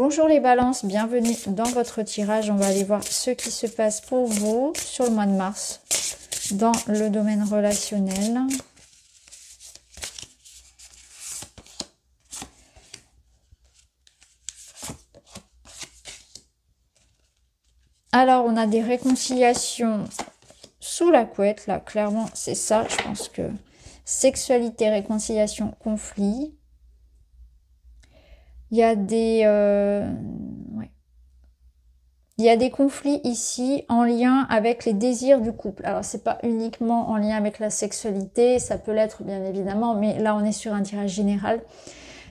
Bonjour les balances, bienvenue dans votre tirage. On va aller voir ce qui se passe pour vous sur le mois de mars dans le domaine relationnel. Alors, on a des réconciliations sous la couette, là, clairement, c'est ça. Je pense que sexualité, réconciliation, conflit. Il y a des... Il y a des conflits ici en lien avec les désirs du couple. Alors, c'est pas uniquement en lien avec la sexualité, ça peut l'être bien évidemment, mais là, on est sur un tirage général.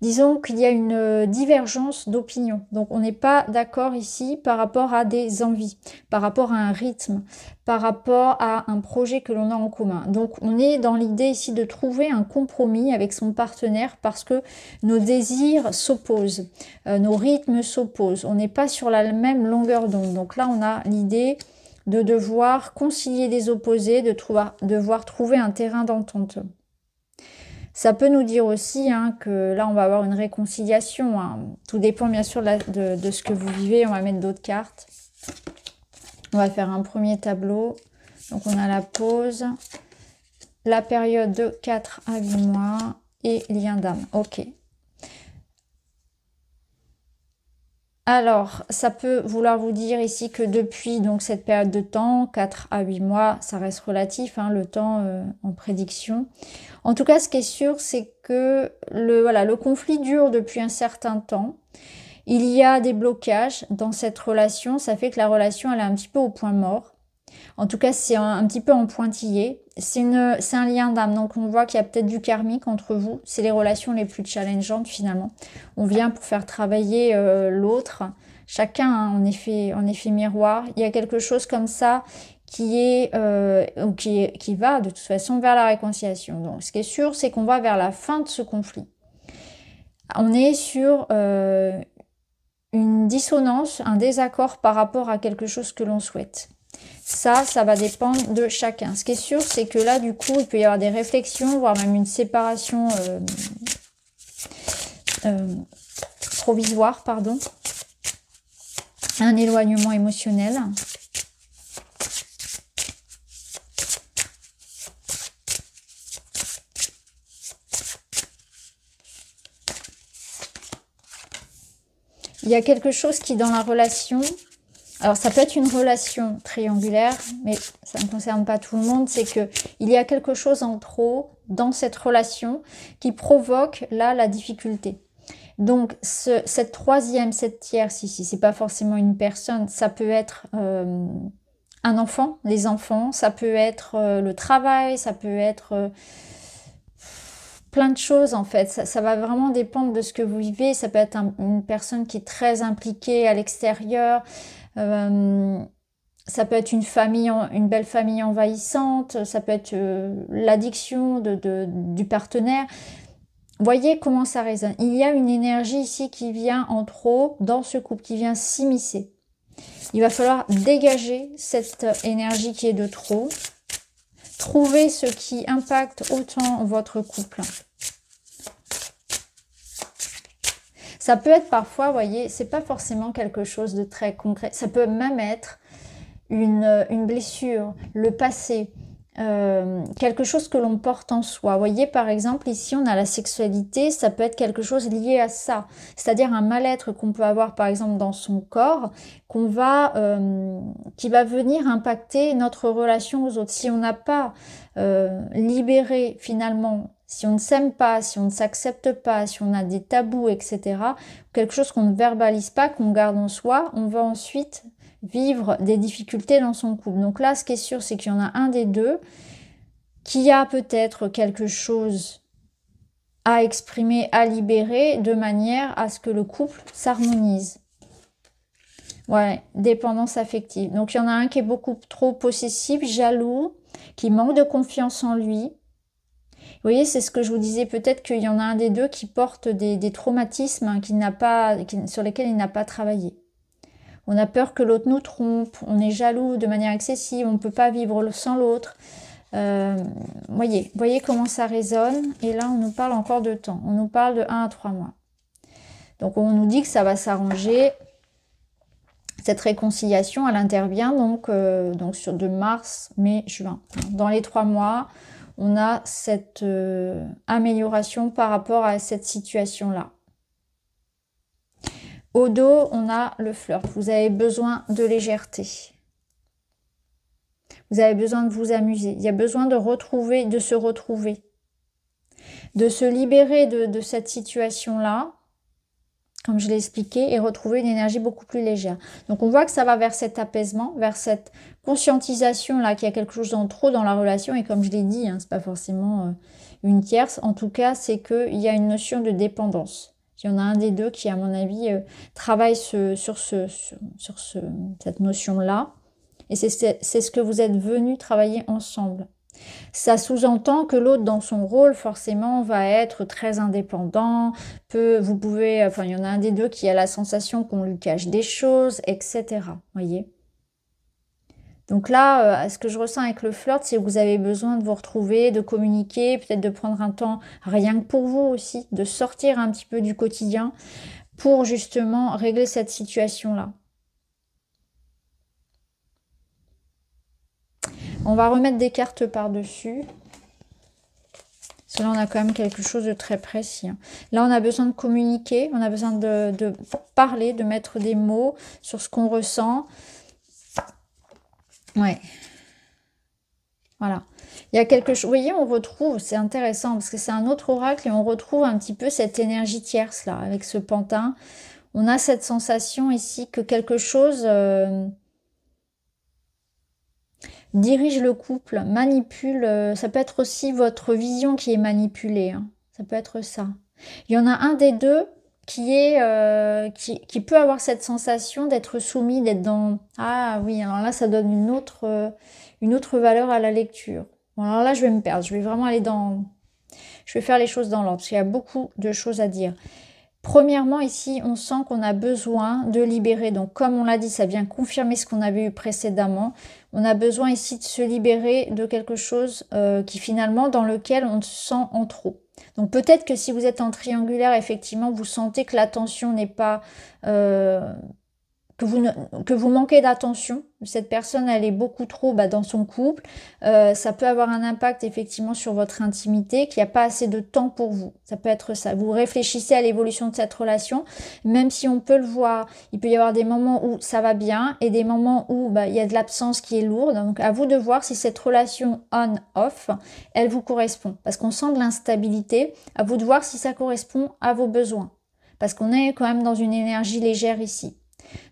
Disons qu'il y a une divergence d'opinion. Donc, on n'est pas d'accord ici par rapport à des envies, par rapport à un rythme, par rapport à un projet que l'on a en commun. Donc, on est dans l'idée ici de trouver un compromis avec son partenaire parce que nos désirs s'opposent, nos rythmes s'opposent. On n'est pas sur la même longueur d'onde. Donc là, on a l'idée de devoir concilier des opposés, de devoir trouver un terrain d'entente. Ça peut nous dire aussi que là, on va avoir une réconciliation. Tout dépend bien sûr de ce que vous vivez. On va mettre d'autres cartes. On va faire un premier tableau. Donc, on a la pause, la période de 4 à 8 mois et lien d'âme. Ok. Alors, ça peut vouloir vous dire ici que depuis donc cette période de temps, 4 à 8 mois, ça reste relatif, le temps en prédiction. En tout cas, ce qui est sûr, c'est que le conflit dure depuis un certain temps. Il y a des blocages dans cette relation, ça fait que la relation elle est un petit peu au point mort. En tout cas, c'est un petit peu en pointillé. C'est un lien d'âme, donc on voit qu'il y a peut-être du karmique entre vous. C'est les relations les plus challengeantes finalement. On vient pour faire travailler l'autre. Chacun en effet miroir. Il y a quelque chose comme ça qui va de toute façon vers la réconciliation. Donc ce qui est sûr, c'est qu'on va vers la fin de ce conflit. On est sur une dissonance, un désaccord par rapport à quelque chose que l'on souhaite. Ça va dépendre de chacun. Ce qui est sûr, c'est que là, du coup, il peut y avoir des réflexions, voire même une séparation provisoire, pardon. Un éloignement émotionnel. Il y a quelque chose qui, dans la relation... Alors, ça peut être une relation triangulaire, mais ça ne concerne pas tout le monde. C'est que il y a quelque chose en trop dans cette relation qui provoque, là, la difficulté. Donc, cette troisième, cette tierce ici, c'est pas forcément une personne. Ça peut être un enfant, les enfants. Ça peut être le travail. Ça peut être... plein de choses en fait, ça va vraiment dépendre de ce que vous vivez. Ça peut être une personne qui est très impliquée à l'extérieur, ça peut être une belle famille envahissante, ça peut être l'addiction du partenaire. Voyez comment ça résonne. Il y a une énergie ici qui vient en trop dans ce couple, qui vient s'immiscer. Il va falloir dégager cette énergie qui est de trop. Trouvez ce qui impacte autant votre couple. Ça peut être parfois, vous voyez, c'est pas forcément quelque chose de très concret. Ça peut même être une blessure, le passé, quelque chose que l'on porte en soi. Vous voyez, par exemple, ici, on a la sexualité, ça peut être quelque chose lié à ça. C'est-à-dire un mal-être qu'on peut avoir, par exemple, dans son corps, qui va venir impacter notre relation aux autres. Si on n'a pas libéré, finalement, si on ne s'aime pas, si on ne s'accepte pas, si on a des tabous, etc., quelque chose qu'on ne verbalise pas, qu'on garde en soi, on va ensuite vivre des difficultés dans son couple. Donc là, ce qui est sûr, c'est qu'il y en a un des deux qui a peut-être quelque chose à exprimer, à libérer, de manière à ce que le couple s'harmonise. Ouais, dépendance affective. Donc il y en a un qui est beaucoup trop possessif, jaloux, qui manque de confiance en lui. Vous voyez, c'est ce que je vous disais, peut-être qu'il y en a un des deux qui porte des traumatismes sur lesquels il n'a pas travaillé. On a peur que l'autre nous trompe, on est jaloux de manière excessive, on ne peut pas vivre sans l'autre. Voyez comment ça résonne. Et là, on nous parle encore de temps. On nous parle de 1 à 3 mois. Donc on nous dit que ça va s'arranger. Cette réconciliation, elle intervient donc sur de mars, mai, juin. Dans les 3 mois, on a cette amélioration par rapport à cette situation-là. Au dos, on a le flirt. Vous avez besoin de légèreté. Vous avez besoin de vous amuser. Il y a besoin de se retrouver. De se libérer de cette situation-là, comme je l'ai expliqué, et retrouver une énergie beaucoup plus légère. Donc on voit que ça va vers cet apaisement, vers cette conscientisation là qu'il y a quelque chose en trop dans la relation. Et comme je l'ai dit, hein, c'est pas forcément une tierce. En tout cas, c'est qu'il y a une notion de dépendance. Il y en a un des deux qui, à mon avis, travaille sur cette notion-là. Et c'est ce que vous êtes venus travailler ensemble. Ça sous-entend que l'autre, dans son rôle, forcément, va être très indépendant. Vous pouvez, enfin, il y en a un des deux qui a la sensation qu'on lui cache des choses, etc. Voyez. Donc là, ce que je ressens avec le flirt, c'est que vous avez besoin de vous retrouver, de communiquer, peut-être de prendre un temps rien que pour vous aussi, de sortir un petit peu du quotidien pour justement régler cette situation-là. On va remettre des cartes par-dessus. Parce que là, on a quand même quelque chose de très précis. Là, on a besoin de communiquer, on a besoin de parler, de mettre des mots sur ce qu'on ressent. Ouais. Voilà. Il y a quelque chose, vous voyez, on retrouve, c'est intéressant, parce que c'est un autre oracle, et on retrouve un petit peu cette énergie tierce, là, avec ce pantin. On a cette sensation ici que quelque chose... dirige le couple, manipule, ça peut être aussi votre vision qui est manipulée, hein. Ça peut être ça. Il y en a un des deux qui peut avoir cette sensation d'être soumis, d'être dans... Ah oui, alors là, ça donne une autre valeur à la lecture. Bon, alors là, je vais me perdre, je vais vraiment aller dans... Je vais faire les choses dans l'ordre, parce qu'il y a beaucoup de choses à dire. Premièrement, ici, on sent qu'on a besoin de libérer. Donc, comme on l'a dit, ça vient confirmer ce qu'on avait eu précédemment. On a besoin ici de se libérer de quelque chose qui finalement, dans lequel on se sent en trop. Donc, peut-être que si vous êtes en triangulaire, effectivement, vous sentez que l'attention n'est pas... que vous manquez d'attention. Cette personne, elle est beaucoup trop dans son couple. Ça peut avoir un impact effectivement sur votre intimité, qu'il n'y a pas assez de temps pour vous. Ça peut être ça. Vous réfléchissez à l'évolution de cette relation, même si on peut le voir. Il peut y avoir des moments où ça va bien et des moments où il y a de l'absence qui est lourde. Donc à vous de voir si cette relation on-off, elle vous correspond. Parce qu'on sent de l'instabilité. À vous de voir si ça correspond à vos besoins. Parce qu'on est quand même dans une énergie légère ici.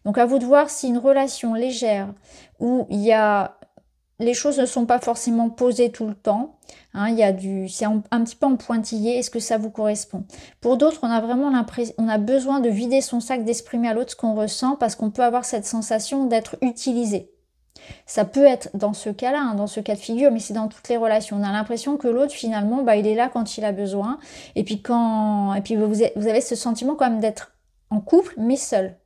Donc à vous de voir si une relation légère où les choses ne sont pas forcément posées tout le temps, hein, c'est un petit peu en pointillé, est-ce que ça vous correspond? Pour d'autres, on a vraiment l'impression, on a besoin de vider son sac, d'exprimer à l'autre ce qu'on ressent parce qu'on peut avoir cette sensation d'être utilisé. Ça peut être dans ce cas-là, hein, dans ce cas de figure, mais c'est dans toutes les relations. On a l'impression que l'autre, finalement, il est là quand il a besoin. Et puis vous avez ce sentiment quand même d'être en couple, mais seul.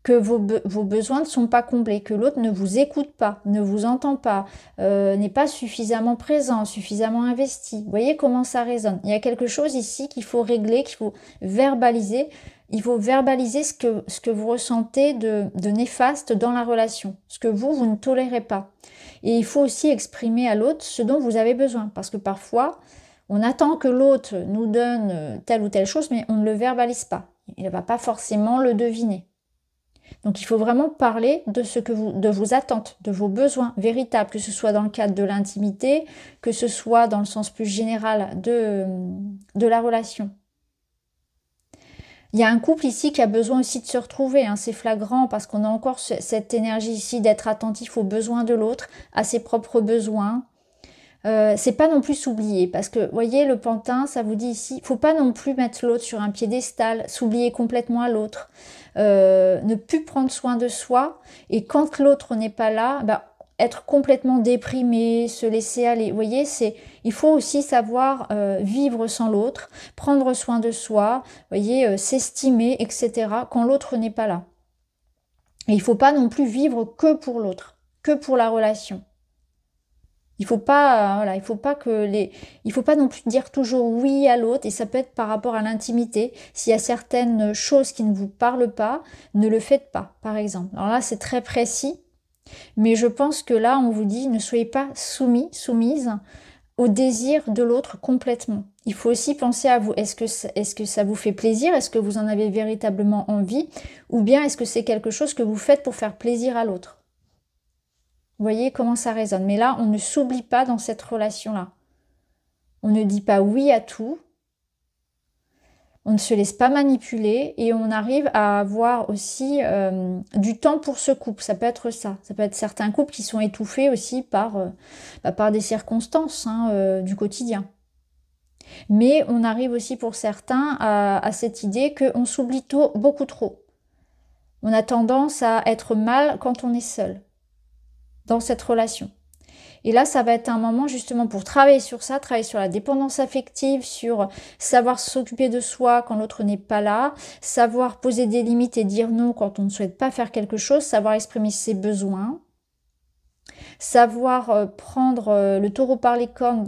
Que vos besoins ne sont pas comblés, que l'autre ne vous écoute pas, ne vous entend pas, n'est pas suffisamment présent, suffisamment investi. Vous voyez comment ça résonne. Il y a quelque chose ici qu'il faut régler, qu'il faut verbaliser. Il faut verbaliser ce que vous ressentez de néfaste dans la relation, ce que vous ne tolérez pas. Et il faut aussi exprimer à l'autre ce dont vous avez besoin, parce que parfois, on attend que l'autre nous donne telle ou telle chose, mais on ne le verbalise pas. Il ne va pas forcément le deviner. Donc il faut vraiment parler de vos attentes, de vos besoins véritables, que ce soit dans le cadre de l'intimité, que ce soit dans le sens plus général de la relation. Il y a un couple ici qui a besoin aussi de se retrouver, hein, c'est flagrant parce qu'on a encore cette énergie ici d'être attentif aux besoins de l'autre, à ses propres besoins. C'est pas non plus s'oublier parce que vous voyez le pantin, ça vous dit ici, faut pas non plus mettre l'autre sur un piédestal, s'oublier complètement à l'autre, ne plus prendre soin de soi et quand l'autre n'est pas là, être complètement déprimé, se laisser aller. Vous voyez, il faut aussi savoir vivre sans l'autre, prendre soin de soi, vous voyez, s'estimer, etc. quand l'autre n'est pas là. Et il faut pas non plus vivre que pour l'autre, que pour la relation. Il faut pas, voilà, il faut pas non plus dire toujours oui à l'autre, et ça peut être par rapport à l'intimité. S'il y a certaines choses qui ne vous parlent pas, ne le faites pas, par exemple. Alors là, c'est très précis, mais je pense que là, on vous dit, ne soyez pas soumise au désir de l'autre complètement. Il faut aussi penser à vous. Est-ce que ça vous fait plaisir? Est-ce que vous en avez véritablement envie? Ou bien est-ce que c'est quelque chose que vous faites pour faire plaisir à l'autre? Vous voyez comment ça résonne. Mais là, on ne s'oublie pas dans cette relation-là. On ne dit pas oui à tout. On ne se laisse pas manipuler et on arrive à avoir aussi du temps pour ce couple. Ça peut être ça. Ça peut être certains couples qui sont étouffés aussi par des circonstances du quotidien. Mais on arrive aussi pour certains à cette idée qu'on s'oublie beaucoup trop. On a tendance à être mal quand on est seul dans cette relation. Et là, ça va être un moment justement pour travailler sur ça, travailler sur la dépendance affective, sur savoir s'occuper de soi quand l'autre n'est pas là, savoir poser des limites et dire non quand on ne souhaite pas faire quelque chose, savoir exprimer ses besoins, savoir prendre le taureau par les cornes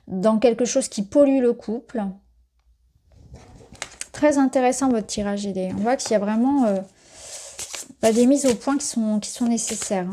dans quelque chose qui pollue le couple. Très intéressant votre tirage aidé. On voit qu'il y a vraiment des mises au point qui sont nécessaires.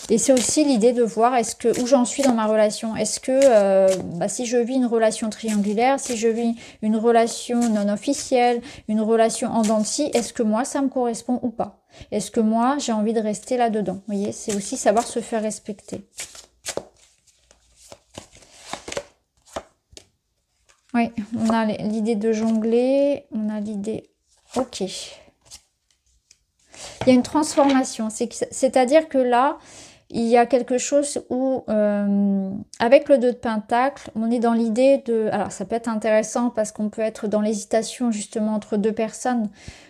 Et c'est aussi l'idée de voir où j'en suis dans ma relation. Est-ce que si je vis une relation triangulaire, si je vis une relation non officielle, une relation en dents de scie, est-ce que moi ça me correspond ou pas? Est-ce que moi j'ai envie de rester là-dedans? Vous voyez, c'est aussi savoir se faire respecter. Oui, on a l'idée de jongler, on a l'idée... Ok. Il y a une transformation, c'est-à-dire que là... Il y a quelque chose où, avec le 2 de Pentacle, on est dans l'idée de... Alors, ça peut être intéressant parce qu'on peut être dans l'hésitation justement entre deux personnes.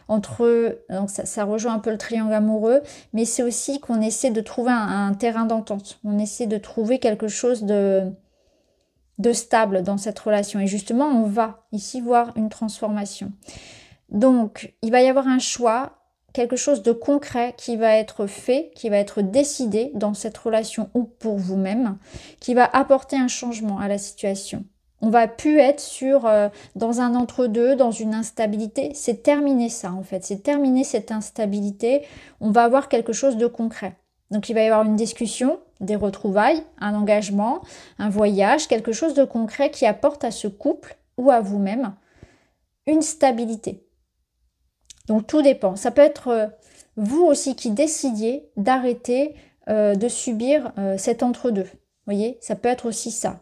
Donc, ça rejoint un peu le triangle amoureux. Mais c'est aussi qu'on essaie de trouver un terrain d'entente. On essaie de trouver quelque chose de stable dans cette relation. Et justement, on va ici voir une transformation. Donc, il va y avoir un choix, quelque chose de concret qui va être fait, qui va être décidé dans cette relation ou pour vous-même, qui va apporter un changement à la situation. On va plus être dans un entre-deux, dans une instabilité. C'est terminé ça en fait, c'est terminé cette instabilité. On va avoir quelque chose de concret. Donc il va y avoir une discussion, des retrouvailles, un engagement, un voyage, quelque chose de concret qui apporte à ce couple ou à vous-même une stabilité. Donc tout dépend. Ça peut être vous aussi qui décidiez d'arrêter de subir cet entre-deux. Vous voyez, ça peut être aussi ça.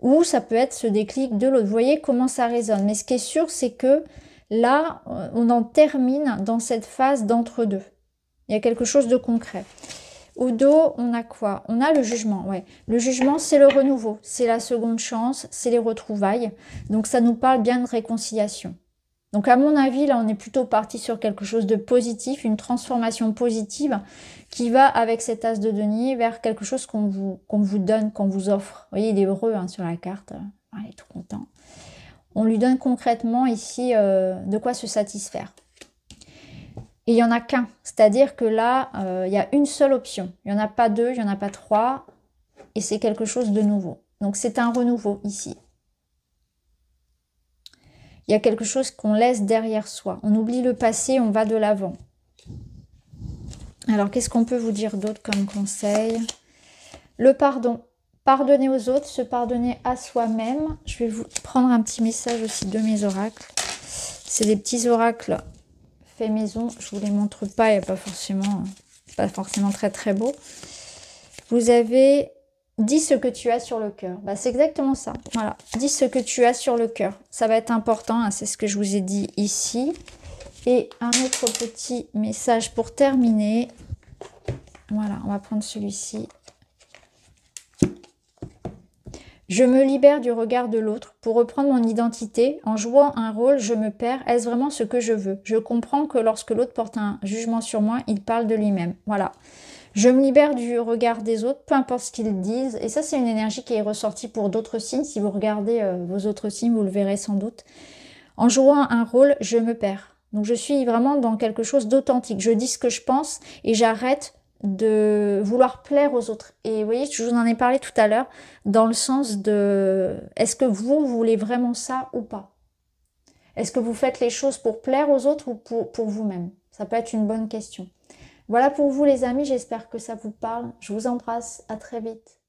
Ou ça peut être ce déclic de l'autre. Vous voyez comment ça résonne. Mais ce qui est sûr, c'est que là, on en termine dans cette phase d'entre-deux. Il y a quelque chose de concret. Au dos, on a quoi? On a le jugement. Ouais. Le jugement, c'est le renouveau. C'est la seconde chance. C'est les retrouvailles. Donc ça nous parle bien de réconciliation. Donc à mon avis, là on est plutôt parti sur quelque chose de positif, une transformation positive qui va avec cet as de denier vers quelque chose qu'on vous donne, qu'on vous offre. Vous voyez, il est heureux sur la carte, il est tout content. On lui donne concrètement ici de quoi se satisfaire. Et il n'y en a qu'un, c'est-à-dire que là, il y a une seule option. Il n'y en a pas deux, il n'y en a pas trois, et c'est quelque chose de nouveau. Donc c'est un renouveau ici. Il y a quelque chose qu'on laisse derrière soi. On oublie le passé, on va de l'avant. Alors, qu'est-ce qu'on peut vous dire d'autre comme conseil? Le pardon. Pardonner aux autres, se pardonner à soi-même. Je vais vous prendre un petit message aussi de mes oracles. C'est des petits oracles faits maison. Je ne vous les montre pas, il n'y a pas forcément très très beau. Vous avez... Dis ce que tu as sur le cœur. C'est exactement ça. Voilà. Dis ce que tu as sur le cœur. Ça va être important. C'est ce que je vous ai dit ici. Et un autre petit message pour terminer. Voilà. On va prendre celui-ci. Je me libère du regard de l'autre pour reprendre mon identité. En jouant un rôle, je me perds. Est-ce vraiment ce que je veux? Je comprends que lorsque l'autre porte un jugement sur moi, il parle de lui-même. Voilà. Je me libère du regard des autres, peu importe ce qu'ils disent. Et ça, c'est une énergie qui est ressortie pour d'autres signes. Si vous regardez vos autres signes, vous le verrez sans doute. En jouant un rôle, je me perds. Donc je suis vraiment dans quelque chose d'authentique. Je dis ce que je pense et j'arrête de vouloir plaire aux autres. Et vous voyez, je vous en ai parlé tout à l'heure, dans le sens de est-ce que vous voulez vraiment ça ou pas? Est-ce que vous faites les choses pour plaire aux autres ou pour vous-même? Ça peut être une bonne question. Voilà pour vous les amis, j'espère que ça vous parle. Je vous embrasse, à très vite.